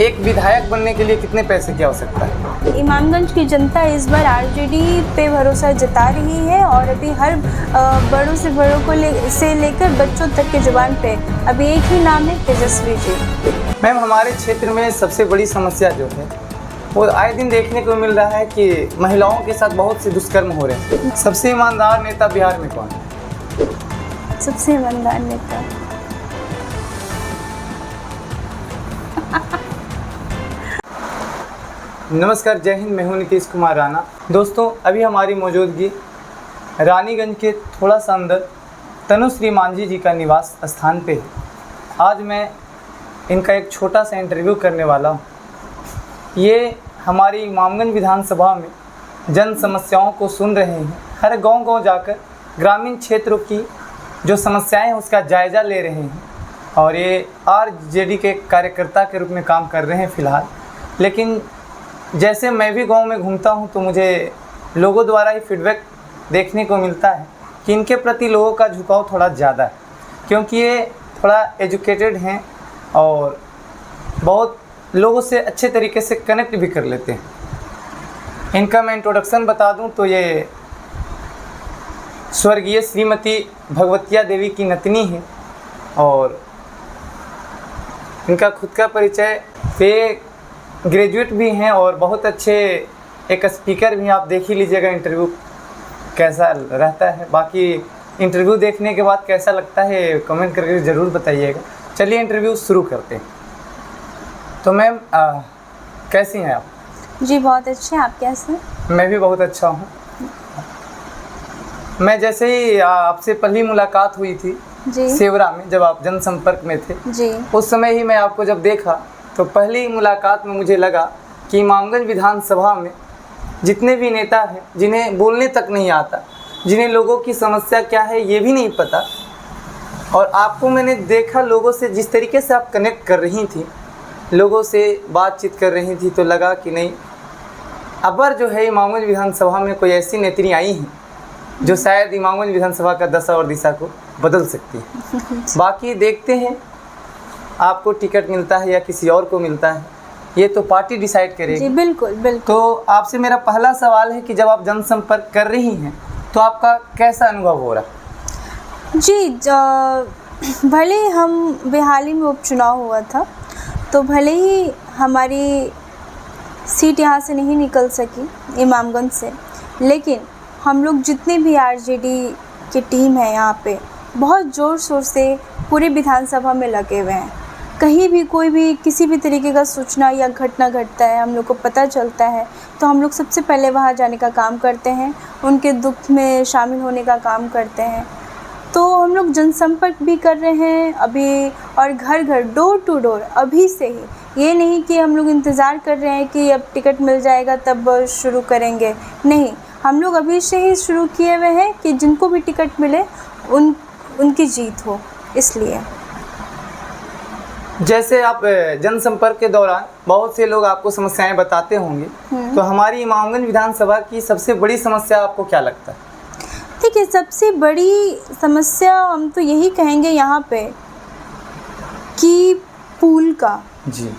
एक विधायक बनने के लिए कितने पैसे की आवश्यकता है? इमामगंज की जनता इस बार आरजेडी पे भरोसा जता रही है और अभी हर बड़ों से बड़ों को से लेकर बच्चों तक के जुबान पे अभी एक ही नाम है, तेजस्वी जी। मैम, हमारे क्षेत्र में सबसे बड़ी समस्या जो है वो आए दिन देखने को मिल रहा है कि महिलाओं के साथ बहुत से दुष्कर्म हो रहे हैं। सबसे ईमानदार नेता बिहार में कौन है? सबसे ईमानदार नेता नमस्कार, जय हिंद। मैं हूं नीतीश कुमार राणा। दोस्तों, अभी हमारी मौजूदगी रानीगंज के थोड़ा सा अंदर तनुश्री मांझी जी का निवास स्थान पे है। आज मैं इनका एक छोटा सा इंटरव्यू करने वाला हूं। ये हमारी इमामगंज विधानसभा में जन समस्याओं को सुन रहे हैं। हर गांव-गांव जाकर ग्रामीण क्षेत्रों की जो समस्याएं हैं उसका जायज़ा ले रहे हैं और ये आरजेडी के कार्यकर्ता के रूप में काम कर रहे हैं फ़िलहाल। लेकिन जैसे मैं भी गांव में घूमता हूं तो मुझे लोगों द्वारा ही फीडबैक देखने को मिलता है कि इनके प्रति लोगों का झुकाव थोड़ा ज़्यादा है, क्योंकि ये थोड़ा एजुकेटेड हैं और बहुत लोगों से अच्छे तरीके से कनेक्ट भी कर लेते हैं। इनका मैं इंट्रोडक्शन बता दूं तो ये स्वर्गीय श्रीमती भगवतिया देवी की नतनी है और इनका खुद का परिचय, वे ग्रेजुएट भी हैं और बहुत अच्छे एक स्पीकर भी हैं। आप देख ही लीजिएगा इंटरव्यू कैसा रहता है। बाकी इंटरव्यू देखने के बाद कैसा लगता है कमेंट करके ज़रूर बताइएगा। चलिए इंटरव्यू शुरू करते हैं। तो मैम, कैसी हैं आप? जी बहुत अच्छे। आप कैसे हैं? मैं भी बहुत अच्छा हूँ। मैं जैसे ही आपसे पहली मुलाकात हुई थी जी सेवरा में, जब आप जनसंपर्क में थे जी, उस समय ही मैं आपको जब देखा तो पहली मुलाकात में मुझे लगा कि इमामगंज विधानसभा में जितने भी नेता हैं जिन्हें बोलने तक नहीं आता, जिन्हें लोगों की समस्या क्या है ये भी नहीं पता, और आपको मैंने देखा लोगों से जिस तरीके से आप कनेक्ट कर रही थी, लोगों से बातचीत कर रही थी, तो लगा कि नहीं, अबर जो है इमामगंज विधानसभा में कोई ऐसी नेत्री आई हैं जो शायद इमामगंज विधानसभा का दशा और दिशा को बदल सकती है। बाकी देखते हैं आपको टिकट मिलता है या किसी और को मिलता है, ये तो पार्टी डिसाइड करेगी। जी बिल्कुल बिल्कुल। तो आपसे मेरा पहला सवाल है कि जब आप जनसंपर्क कर रही हैं तो आपका कैसा अनुभव हो रहा है? जी, भले हम हाल ही में उपचुनाव हुआ था तो भले ही हमारी सीट यहाँ से नहीं निकल सकी इमामगंज से, लेकिन हम लोग जितने भी आरजेडी की टीम है यहाँ पे बहुत ज़ोर शोर से पूरे विधानसभा में लगे हुए हैं। कहीं भी कोई भी किसी भी तरीके का सूचना या घटना घटता है, हम लोग को पता चलता है तो हम लोग सबसे पहले वहाँ जाने का काम करते हैं, उनके दुख में शामिल होने का काम करते हैं। तो हम लोग जनसंपर्क भी कर रहे हैं अभी, और घर घर डोर टू डोर अभी से ही। ये नहीं कि हम लोग इंतज़ार कर रहे हैं कि अब टिकट मिल जाएगा तब शुरू करेंगे, नहीं, हम लोग अभी से ही शुरू किए हुए हैं कि जिनको भी टिकट मिले उनकी जीत हो। इसलिए जैसे आप जनसंपर्क के दौरान बहुत से लोग आपको समस्याएं बताते होंगे, तो हमारी इमामगंज विधानसभा की सबसे बड़ी समस्या आपको क्या लगता है? देखिए, सबसे बड़ी समस्या हम तो यही कहेंगे यहाँ पे कि पुल का। जी,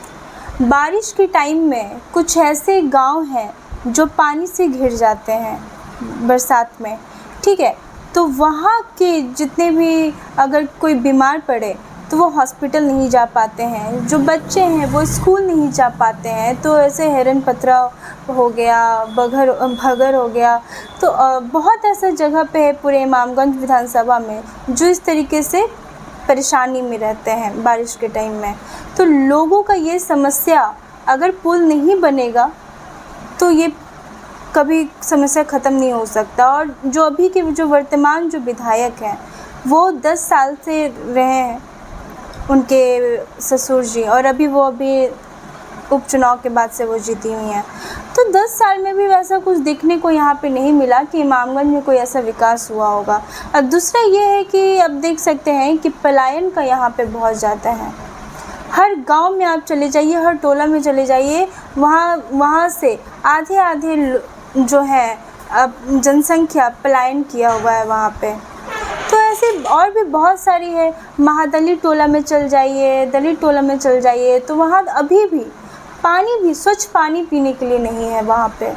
बारिश के टाइम में कुछ ऐसे गांव हैं जो पानी से घिर जाते हैं बरसात में, ठीक है, तो वहाँ के जितने भी अगर कोई बीमार पड़े तो वो हॉस्पिटल नहीं जा पाते हैं, जो बच्चे हैं वो स्कूल नहीं जा पाते हैं। तो ऐसे हिरन पथरा हो गया, भगर हो गया, तो बहुत ऐसा जगह पे है पूरे इमामगंज विधानसभा में जो इस तरीके से परेशानी में रहते हैं बारिश के टाइम में। तो लोगों का ये समस्या, अगर पुल नहीं बनेगा तो ये कभी समस्या ख़त्म नहीं हो सकता। और जो अभी के जो वर्तमान जो विधायक हैं वो 10 साल से रहे हैं, उनके ससुर जी, और अभी उपचुनाव के बाद से वो जीती हुई हैं। तो 10 साल में भी वैसा कुछ देखने को यहाँ पे नहीं मिला कि इमामगंज में कोई ऐसा विकास हुआ होगा। अब दूसरा ये है कि अब देख सकते हैं कि पलायन का यहाँ पे बहुत ज़्यादा है। हर गांव में आप चले जाइए, हर टोला में चले जाइए, वहाँ से आधे जो है अब जनसंख्या पलायन किया हुआ है वहाँ पे। तो ऐसे और भी बहुत सारी है। महादलित टोला में चल जाइए, दलित टोला में चल जाइए, तो वहाँ अभी भी पानी भी, स्वच्छ पानी पीने के लिए नहीं है वहाँ पे।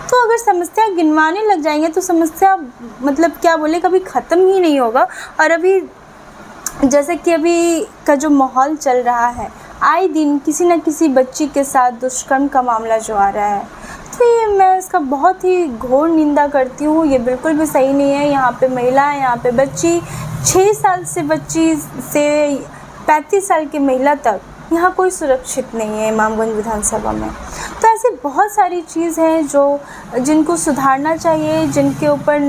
तो अगर समस्या गिनवाने लग जाएंगे तो समस्या मतलब क्या बोले, कभी ख़त्म ही नहीं होगा। और अभी जैसे कि अभी का जो माहौल चल रहा है, आए दिन किसी न किसी बच्ची के साथ दुष्कर्म का मामला जो आ रहा है, तो ये मैं इसका बहुत ही घोर निंदा करती हूँ। ये बिल्कुल भी सही नहीं है। यहाँ पे महिला, यहाँ पे बच्ची, 6 साल से बच्ची से 35 साल की महिला तक, यहाँ कोई सुरक्षित नहीं है इमामगंज विधानसभा में। तो ऐसी बहुत सारी चीज़ हैं जिनको सुधारना चाहिए, जिनके ऊपर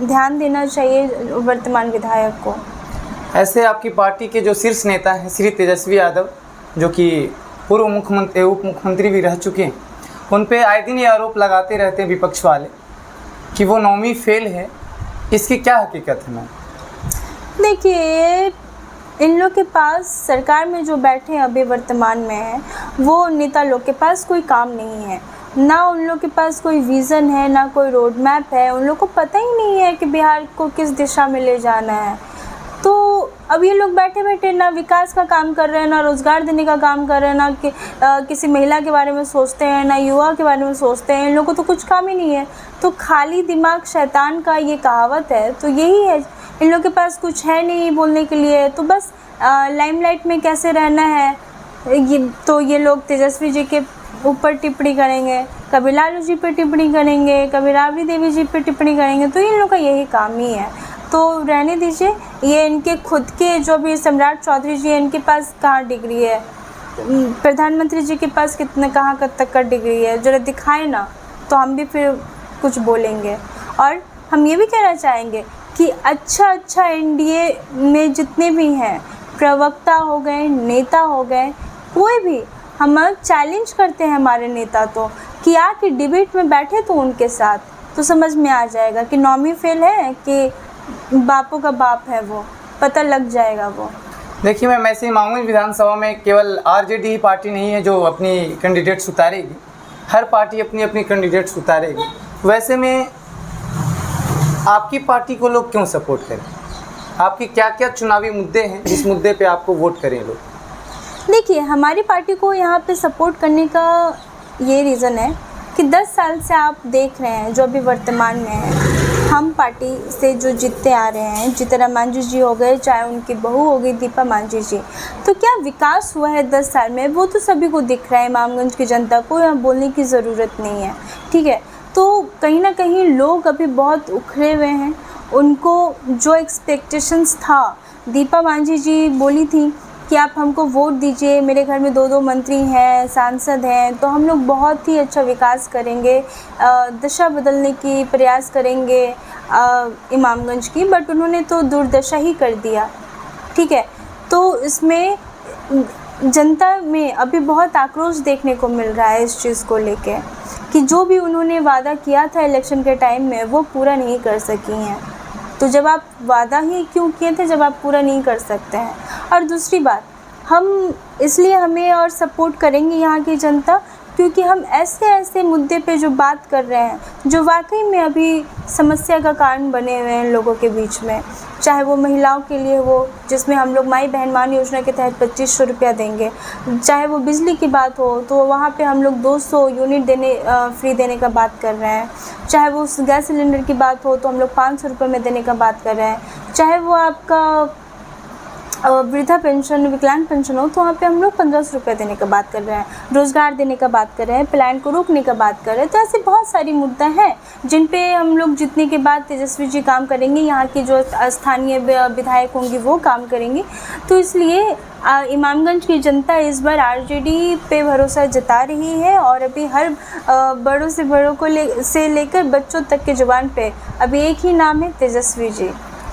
ध्यान देना चाहिए वर्तमान विधायक को। ऐसे आपकी पार्टी के जो शीर्ष नेता हैं श्री तेजस्वी यादव, जो कि पूर्व मुख्यमंत्री, उप मुख्यमंत्री भी रह चुके हैं, उन पे आए दिन ये आरोप लगाते रहते हैं विपक्ष वाले कि वो 9वीं फेल है। इसकी क्या हकीकत है मैम? देखिए, इन लोग के पास सरकार में जो बैठे हैं अभी वर्तमान में है, वो नेता लोग के पास कोई काम नहीं है, ना उन लोग के पास कोई विज़न है, ना कोई रोड मैप है। उन लोग को पता ही नहीं है कि बिहार को किस दिशा में ले जाना है। तो अब ये लोग बैठे बैठे ना विकास का काम कर रहे हैं, ना रोज़गार देने का काम कर रहे हैं, ना कि किसी महिला के बारे में सोचते हैं, ना युवा के बारे में सोचते हैं। इन लोगों को तो कुछ काम ही नहीं है। तो खाली दिमाग शैतान का ये कहावत है, तो यही है। इन लोग के पास कुछ है नहीं बोलने के लिए, तो बस लाइमलाइट में कैसे रहना है, ये लोग तेजस्वी जी के ऊपर टिप्पणी करेंगे, कभी लालू जी पे टिप्पणी करेंगे, कभी राबड़ी देवी जी पे टिप्पणी करेंगे। तो इन लोग का यही काम ही है, तो रहने दीजिए। ये इनके खुद के जो भी सम्राट चौधरी जी हैं, इनके पास कहाँ डिग्री है, प्रधानमंत्री जी के पास कितने कहाँ तक का डिग्री है, ज़रा दिखाए ना, तो हम भी फिर कुछ बोलेंगे। और हम ये भी कहना चाहेंगे कि अच्छा एनडीए में जितने भी हैं, प्रवक्ता हो गए, नेता हो गए, कोई भी, हम चैलेंज करते हैं हमारे नेता तो कि आके डिबेट में बैठे तो उनके साथ, तो समझ में आ जाएगा कि 9वीं फेल है कि बापों का बाप है, वो पता लग जाएगा वो। देखिए मैम, ऐसे इमामगंज विधानसभा में केवल आरजेडी ही पार्टी नहीं है जो अपनी कैंडिडेट्स उतारेगी, हर पार्टी अपनी अपनी कैंडिडेट्स उतारेगी। वैसे में आपकी पार्टी को लोग क्यों सपोर्ट करें? आपकी क्या क्या चुनावी मुद्दे हैं जिस मुद्दे पे आपको वोट करें लोग? देखिए, हमारी पार्टी को यहाँ पे सपोर्ट करने का ये रीज़न है कि 10 साल से आप देख रहे हैं जो अभी वर्तमान में है, हम पार्टी से जो जीतते आ रहे हैं, जीतन मांझी जी हो गए, चाहे उनकी बहू हो गई दीपा मांझी जी, तो क्या विकास हुआ है 10 साल में, वो तो सभी को दिख रहा है। इमामगंज की जनता को यहाँ बोलने की ज़रूरत नहीं है, ठीक है। तो कहीं ना कहीं लोग अभी बहुत उखड़े हुए हैं। उनको जो एक्सपेक्टेशंस था, दीपा मांझी जी बोली थी कि आप हमको वोट दीजिए, मेरे घर में 2 मंत्री हैं, सांसद हैं, तो हम लोग बहुत ही अच्छा विकास करेंगे, दशा बदलने की प्रयास करेंगे इमामगंज की। बट उन्होंने तो दुर्दशा ही कर दिया, ठीक है। तो इसमें जनता में अभी बहुत आक्रोश देखने को मिल रहा है इस चीज़ को लेके कि जो भी उन्होंने वादा किया था इलेक्शन के टाइम में, वो पूरा नहीं कर सकी हैं। तो जब आप वादा ही क्यों किए थे जब आप पूरा नहीं कर सकते हैं? और दूसरी बात, हम इसलिए हमें और सपोर्ट करेंगे यहाँ की जनता क्योंकि हम ऐसे मुद्दे पे जो बात कर रहे हैं, जो वाकई में अभी समस्या का कारण बने हुए हैं लोगों के बीच में, चाहे वो महिलाओं के लिए हो जिसमें हम लोग माई बहन मान योजना के तहत 2500 रुपया देंगे, चाहे वो बिजली की बात हो तो वहाँ पे हम लोग 200 यूनिट फ्री देने का बात कर रहे हैं, चाहे वो गैस सिलेंडर की बात हो तो हम लोग 500 रुपये में देने का बात कर रहे हैं, चाहे वो आपका वृद्धा पेंशन, विकलांग पेंशन हो तो वहाँ पे हम लोग 1500 रुपये देने का बात कर रहे हैं, रोज़गार देने का बात कर रहे हैं, प्लान को रोकने का बात कर रहे हैं। तो ऐसे बहुत सारी मुद्दा हैं जिन पे हम लोग जीतने के बाद तेजस्वी जी काम करेंगे, यहाँ की जो स्थानीय विधायक होंगी वो काम करेंगी। तो इसलिए इमामगंज की जनता इस बार आरजेडी पे भरोसा जता रही है और अभी हर बड़ों से बड़ों को लेकर बच्चों तक के जुबान पे अभी एक ही नाम है, तेजस्वी जी।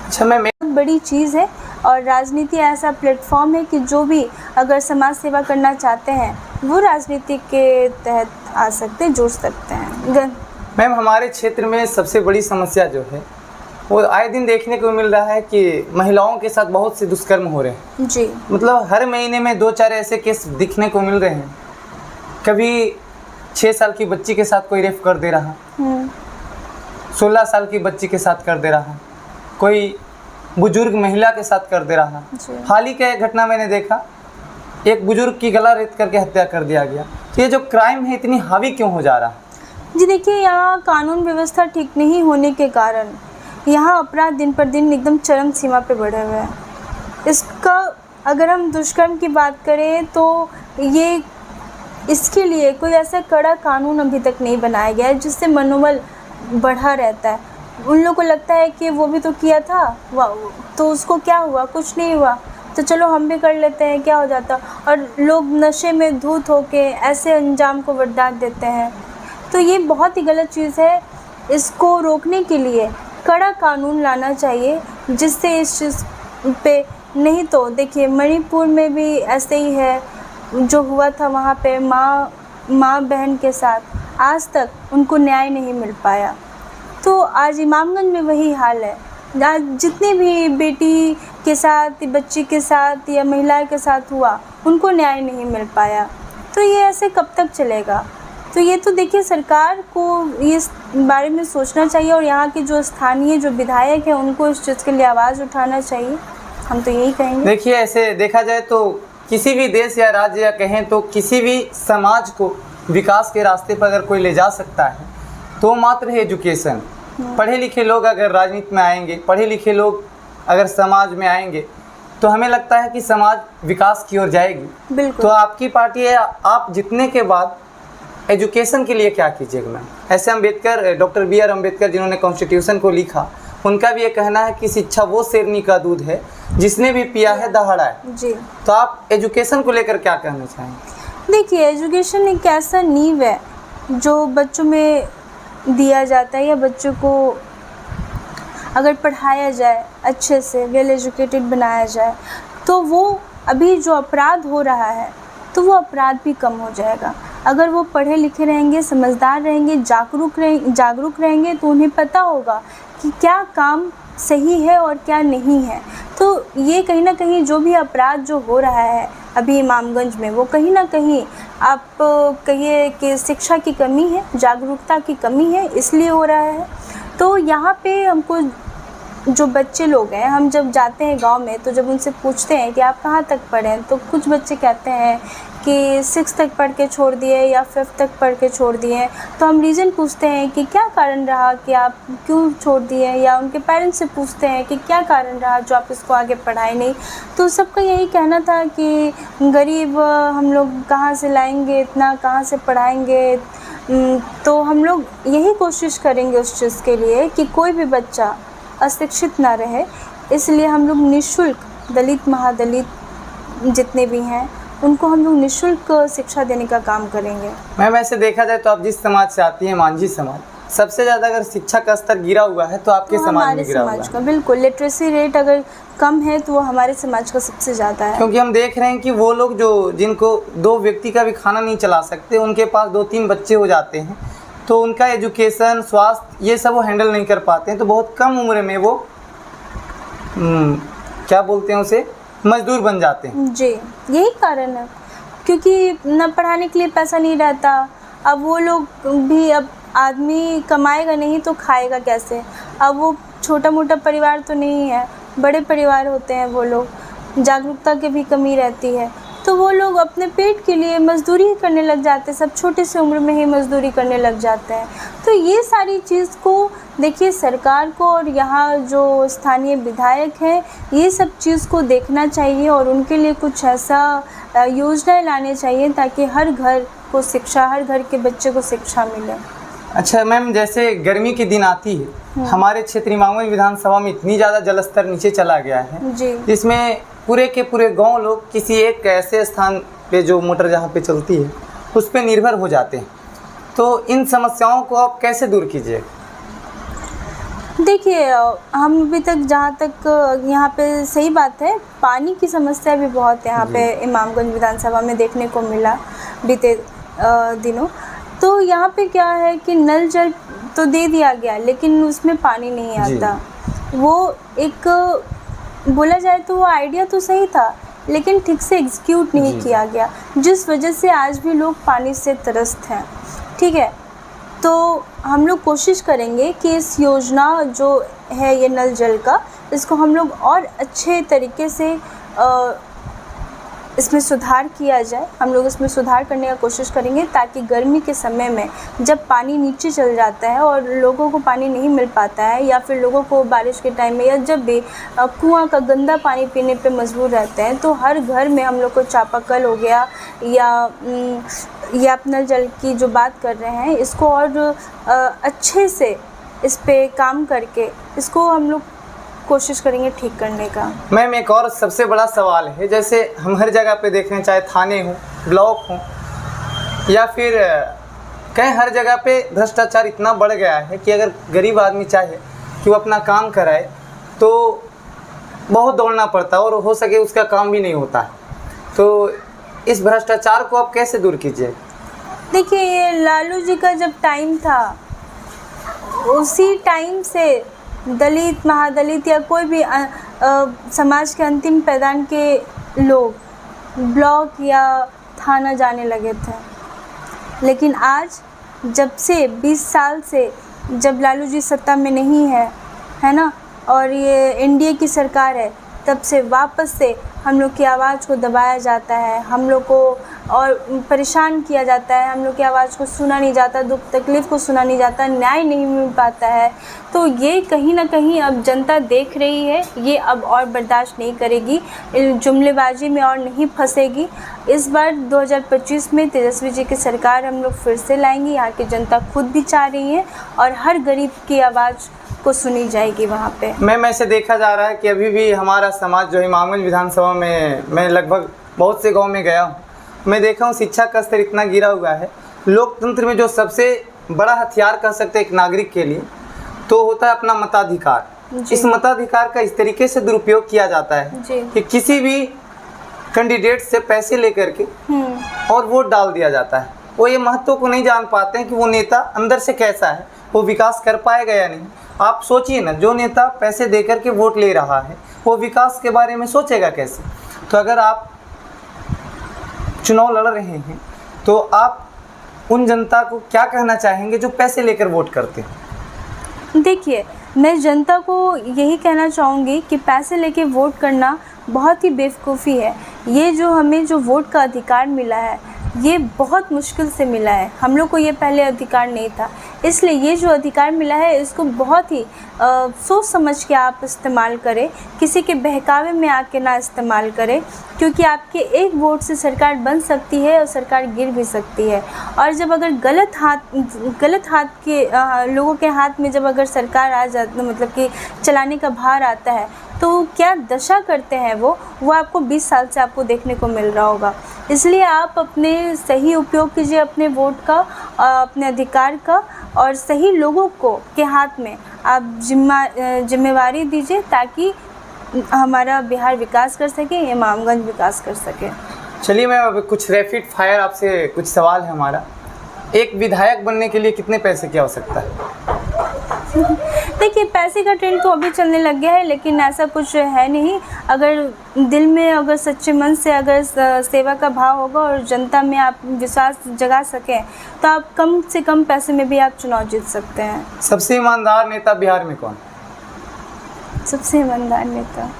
अच्छा मैम, बहुत बड़ी चीज़ है और राजनीति ऐसा प्लेटफॉर्म है कि जो भी अगर समाज सेवा करना चाहते हैं वो राजनीति के तहत आ सकते हैं, जुड़ सकते हैं। मैम, हमारे क्षेत्र में सबसे बड़ी समस्या जो है वो आए दिन देखने को मिल रहा है कि महिलाओं के साथ बहुत से दुष्कर्म हो रहे हैं जी। मतलब हर महीने में 2-4 ऐसे केस दिखने को मिल रहे हैं। कभी 6 साल की बच्ची के साथ कोई रेप कर दे रहा, 16 साल की बच्ची के साथ कर दे रहा, कोई बुजुर्ग महिला के साथ कर दे रहा। हाल ही का एक घटना मैंने देखा, एक बुजुर्ग की गला रेत करके हत्या कर दिया गया। ये जो क्राइम है इतनी हावी क्यों हो जा रहा है? जी देखिए, यहाँ कानून व्यवस्था ठीक नहीं होने के कारण यहाँ अपराध दिन पर दिन एकदम चरम सीमा पे बढ़े हुए हैं। इसका अगर हम दुष्कर्म की बात करें तो ये इसके लिए कोई ऐसा कड़ा कानून अभी तक नहीं बनाया गया है जिससे मनोबल बढ़ा रहता है। उन लोगों को लगता है कि वो भी तो किया था, तो उसको क्या हुआ, कुछ नहीं हुआ, तो चलो हम भी कर लेते हैं, क्या हो जाता। और लोग नशे में धूत होके ऐसे अंजाम को बर्दाश्त देते हैं। तो ये बहुत ही गलत चीज़ है। इसको रोकने के लिए कड़ा कानून लाना चाहिए जिससे इस चीज़ पे, नहीं तो देखिए मणिपुर में भी ऐसे ही है, जो हुआ था वहाँ पे माँ बहन के साथ आज तक उनको न्याय नहीं मिल पाया। तो आज इमामगंज में वही हाल है। आज जितनी भी बेटी के साथ, बच्ची के साथ या महिला के साथ हुआ, उनको न्याय नहीं मिल पाया। तो ये ऐसे कब तक चलेगा? तो ये तो देखिए सरकार को इस बारे में सोचना चाहिए और यहाँ के जो स्थानीय जो विधायक हैं उनको इस चीज़ के लिए आवाज़ उठाना चाहिए। हम तो यही कहेंगे। देखिए, ऐसे देखा जाए तो किसी भी देश या राज्य या कहें तो किसी भी समाज को विकास के रास्ते पर अगर कोई ले जा सकता है तो मात्र है एजुकेशन। पढ़े लिखे लोग अगर राजनीति में आएंगे, पढ़े लिखे लोग अगर समाज में आएंगे तो हमें लगता है कि समाज विकास की ओर जाएगी। बिल्कुल। तो आपकी पार्टी है, आप जीतने के बाद एजुकेशन के लिए क्या कीजिएगा मैम? ऐसे अम्बेडकर, डॉक्टर BR अम्बेडकर जिन्होंने कॉन्स्टिट्यूशन को लिखा, उनका भी ये कहना है कि शिक्षा वो शेरनी का दूध है जिसने भी पिया है दहाड़ा है। जी। तो आप एजुकेशन को लेकर क्या कहना चाहेंगे? देखिए, एजुकेशन एक ऐसा नींव है जो बच्चों में दिया जाता है, या बच्चों को अगर पढ़ाया जाए अच्छे से, वेल एजुकेटेड बनाया जाए, तो वो अभी जो अपराध हो रहा है तो वो अपराध भी कम हो जाएगा। अगर वो पढ़े लिखे रहेंगे, समझदार रहेंगे, जागरूक रहेंगे तो उन्हें पता होगा कि क्या काम सही है और क्या नहीं है। तो ये कहीं ना कहीं जो भी अपराध जो हो रहा है अभी इमामगंज में, वो कहीं ना कहीं आप कहिए कि शिक्षा की कमी है, जागरूकता की कमी है, इसलिए हो रहा है। तो यहाँ पे हमको जो बच्चे लोग हैं, हम जब जाते हैं गांव में तो जब उनसे पूछते हैं कि आप कहाँ तक पढ़े हैं, तो कुछ बच्चे कहते हैं कि 6 तक पढ़ के छोड़ दिए या 5 तक पढ़ के छोड़ दिए। तो हम रीज़न पूछते हैं कि क्या कारण रहा कि आप क्यों छोड़ दिए, या उनके पेरेंट्स से पूछते हैं कि क्या कारण रहा जो आप इसको आगे पढ़ाए नहीं। तो सबका यही कहना था कि गरीब हम लोग कहाँ से लाएंगे, इतना कहाँ से पढ़ाएंगे। तो हम लोग यही कोशिश करेंगे उस चीज़ के लिए कि कोई भी बच्चा अशिक्षित ना रहे, इसलिए हम लोग निःशुल्क दलित, महादलित जितने भी हैं उनको हम लोग निःशुल्क शिक्षा देने का काम करेंगे। मैम, ऐसे देखा जाए तो आप जिस समाज से आती हैं, मांझी समाज, सबसे ज़्यादा अगर शिक्षा का स्तर गिरा हुआ है तो आपके समाज में गिरा हुआ है। बिल्कुल, लिटरेसी रेट अगर कम है तो वो हमारे समाज का सबसे ज़्यादा है। क्योंकि हम देख रहे हैं कि वो लोग जो जिनको 2 व्यक्ति का भी खाना नहीं चला सकते, उनके पास 2-3 बच्चे हो जाते हैं, तो उनका एजुकेशन, स्वास्थ्य, ये सब वो हैंडल नहीं कर पाते हैं। तो बहुत कम उम्र में वो क्या बोलते हैं उसे, मजदूर बन जाते हैं। जी, यही कारण है, क्योंकि न पढ़ाने के लिए पैसा नहीं रहता। अब वो लोग भी, अब आदमी कमाएगा नहीं तो खाएगा कैसे? अब वो छोटा मोटा परिवार तो नहीं है, बड़े परिवार होते हैं वो लोग, जागरूकता की भी कमी रहती है। तो वो लोग अपने पेट के लिए मजदूरी करने लग जाते हैं, सब छोटे से उम्र में ही मजदूरी करने लग जाते हैं। तो ये सारी चीज़ को देखिए सरकार को और यहाँ जो स्थानीय विधायक हैं, ये सब चीज़ को देखना चाहिए और उनके लिए कुछ ऐसा योजनाएं लाने चाहिए ताकि हर घर को शिक्षा, हर घर के बच्चे को शिक्षा मिले। अच्छा मैम, जैसे गर्मी के दिन आती है, हमारे क्षेत्र इमामगंज विधानसभा में इतनी ज़्यादा जलस्तर नीचे चला गया है जी, जिसमें पूरे के पूरे गांव लोग किसी एक ऐसे स्थान पे जो मोटर जहाँ पे चलती है उस पे निर्भर हो जाते हैं। तो इन समस्याओं को आप कैसे दूर कीजिए? देखिए, हम अभी तक जहाँ तक यहाँ पे सही बात है, पानी की समस्या भी बहुत यहाँ पे इमामगंज विधानसभा में देखने को मिला बीते दिनों। तो यहाँ पे क्या है कि नल जल तो दे दिया गया लेकिन उसमें पानी नहीं आता। वो एक बोला जाए तो वो आइडिया तो सही था लेकिन ठीक से एग्जीक्यूट नहीं किया गया, जिस वजह से आज भी लोग पानी से त्रस्त हैं। ठीक है, तो हम लोग कोशिश करेंगे कि इस योजना जो है ये नल जल का, इसको हम लोग और अच्छे तरीके से इसमें सुधार किया जाए। हम लोग इसमें सुधार करने का कोशिश करेंगे ताकि गर्मी के समय में जब पानी नीचे चल जाता है और लोगों को पानी नहीं मिल पाता है, या फिर लोगों को बारिश के टाइम में या जब भी कुआं का गंदा पानी पीने पे मजबूर रहते हैं, तो हर घर में हम लोग को चापाकल हो गया या अपना जल की जो बात कर रहे हैं, इसको और अच्छे से इस पे काम करके इसको हम लोग कोशिश करेंगे ठीक करने का। मैम एक और सबसे बड़ा सवाल है, जैसे हम हर जगह पे देख रहे हैं, चाहे थाने हों, ब्लॉक हों, या फिर कहीं हर जगह पे भ्रष्टाचार इतना बढ़ गया है कि अगर गरीब आदमी चाहे कि वो अपना काम कराए तो बहुत दौड़ना पड़ता है और हो सके उसका काम भी नहीं होता है। तो इस भ्रष्टाचार को आप कैसे दूर कीजिए? देखिए, ये लालू जी का जब टाइम था, उसी टाइम से दलित, महादलित या कोई भी समाज के अंतिम पैदान के लोग ब्लॉक या थाना जाने लगे थे। लेकिन आज जब से 20 साल से जब लालू जी सत्ता में नहीं है ना, और ये एनडीए की सरकार है, तब से वापस से हम लोग की आवाज़ को दबाया जाता है, हम लोग को और परेशान किया जाता है, हम लोग की आवाज़ को सुना नहीं जाता, दुख तकलीफ़ को सुना नहीं जाता, न्याय नहीं मिल पाता है। तो ये कहीं ना कहीं अब जनता देख रही है, ये अब और बर्दाश्त नहीं करेगी, जुमलेबाजी में और नहीं फंसेगी। इस बार 2025 में तेजस्वी जी की सरकार हम लोग फिर से लाएंगे। यहाँ की जनता खुद भी चाह रही है और हर गरीब की आवाज़ को सुनी जाएगी वहाँ पे। मैम ऐसे देखा जा रहा है कि अभी भी हमारा समाज जो है, इमामगंज विधानसभा में मैं लगभग बहुत से गांव में गया हूँ, मैं देखा हूँ शिक्षा का स्तर इतना गिरा हुआ है। लोकतंत्र में जो सबसे बड़ा हथियार कह सकते हैं एक नागरिक के लिए, तो होता है अपना मताधिकार। इस मताधिकार का इस तरीके से दुरुपयोग किया जाता है कि किसी भी कैंडिडेट से पैसे लेकर के और वोट डाल दिया जाता है। वो ये महत्व को नहीं जान पाते हैं कि वो नेता अंदर से कैसा है, वो विकास कर पाएगा या नहीं। आप सोचिए ना, जो नेता पैसे देकर के वोट ले रहा है वो विकास के बारे में सोचेगा कैसे? तो अगर आप चुनाव लड़ रहे हैं तो आप उन जनता को क्या कहना चाहेंगे जो पैसे लेकर वोट करते हैं? देखिए, मैं जनता को यही कहना चाहूँगी कि पैसे लेके वोट करना बहुत ही बेवकूफ़ी है। ये जो हमें जो वोट का अधिकार मिला है, ये बहुत मुश्किल से मिला है। हम लोग को ये पहले अधिकार नहीं था, इसलिए ये जो अधिकार मिला है इसको बहुत ही सोच समझ के आप इस्तेमाल करें, किसी के बहकावे में आके ना इस्तेमाल करें, क्योंकि आपके एक वोट से सरकार बन सकती है और सरकार गिर भी सकती है। और जब अगर गलत हाथ के लोगों के हाथ में जब अगर सरकार आ जाती, मतलब कि चलाने का भार आता है, तो क्या दशा करते हैं वो आपको 20 साल से आपको देखने को मिल रहा होगा। इसलिए आप अपने सही उपयोग कीजिए अपने वोट का, अपने अधिकार का, और सही लोगों को के हाथ में आप जिम्मेवारी दीजिए ताकि हमारा बिहार विकास कर सके, इमामगंज विकास कर सके। चलिए मैं अब कुछ रैपिड फायर आपसे कुछ सवाल है हमारा। एक विधायक बनने के लिए कितने पैसे की आवश्यकता है? देखिए, पैसे का ट्रेंड तो अभी चलने लग गया है, लेकिन ऐसा कुछ है नहीं। अगर दिल में अगर सच्चे मन से अगर सेवा का भाव होगा और जनता में आप विश्वास जगा सकें, तो आप कम से कम पैसे में भी आप चुनाव जीत सकते हैं। सबसे ईमानदार नेता बिहार में कौन? सबसे ईमानदार नेता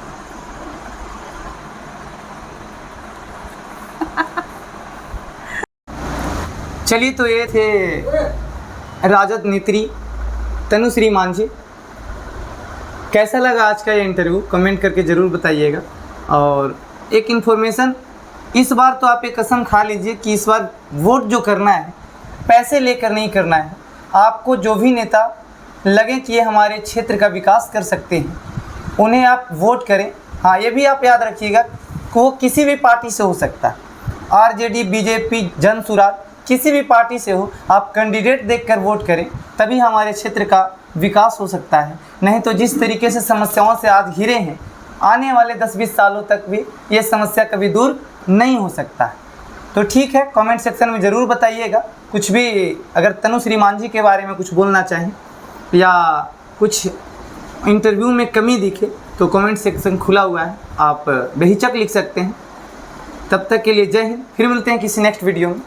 चलिए, तो ये थे राजद नेत्री तनुश्री मांझी। कैसा लगा आज का ये इंटरव्यू कमेंट करके ज़रूर बताइएगा। और एक इन्फॉर्मेशन, इस बार तो आप एक कसम खा लीजिए कि इस बार वोट जो करना है पैसे लेकर नहीं करना है। आपको जो भी नेता लगे कि ये हमारे क्षेत्र का विकास कर सकते हैं, उन्हें आप वोट करें। हाँ, ये भी आप याद रखिएगा कि वो किसी भी पार्टी से हो सकता है, आरजेडी, बीजेपी, जनसुराज, किसी भी पार्टी से हो। आप कैंडिडेट देखकर वोट करें, तभी हमारे क्षेत्र का विकास हो सकता है। नहीं तो जिस तरीके से समस्याओं से आज घिरे हैं, आने वाले 10-20 सालों तक भी ये समस्या कभी दूर नहीं हो सकता है। तो ठीक है, कमेंट सेक्शन में ज़रूर बताइएगा। कुछ भी अगर तनुश्री मांझी के बारे में कुछ बोलना चाहें या कुछ इंटरव्यू में कमी दिखे तो कमेंट सेक्शन खुला हुआ है, आप बेहिचक लिख सकते हैं। तब तक के लिए जय हिंद। फिर मिलते हैं किसी नेक्स्ट वीडियो में।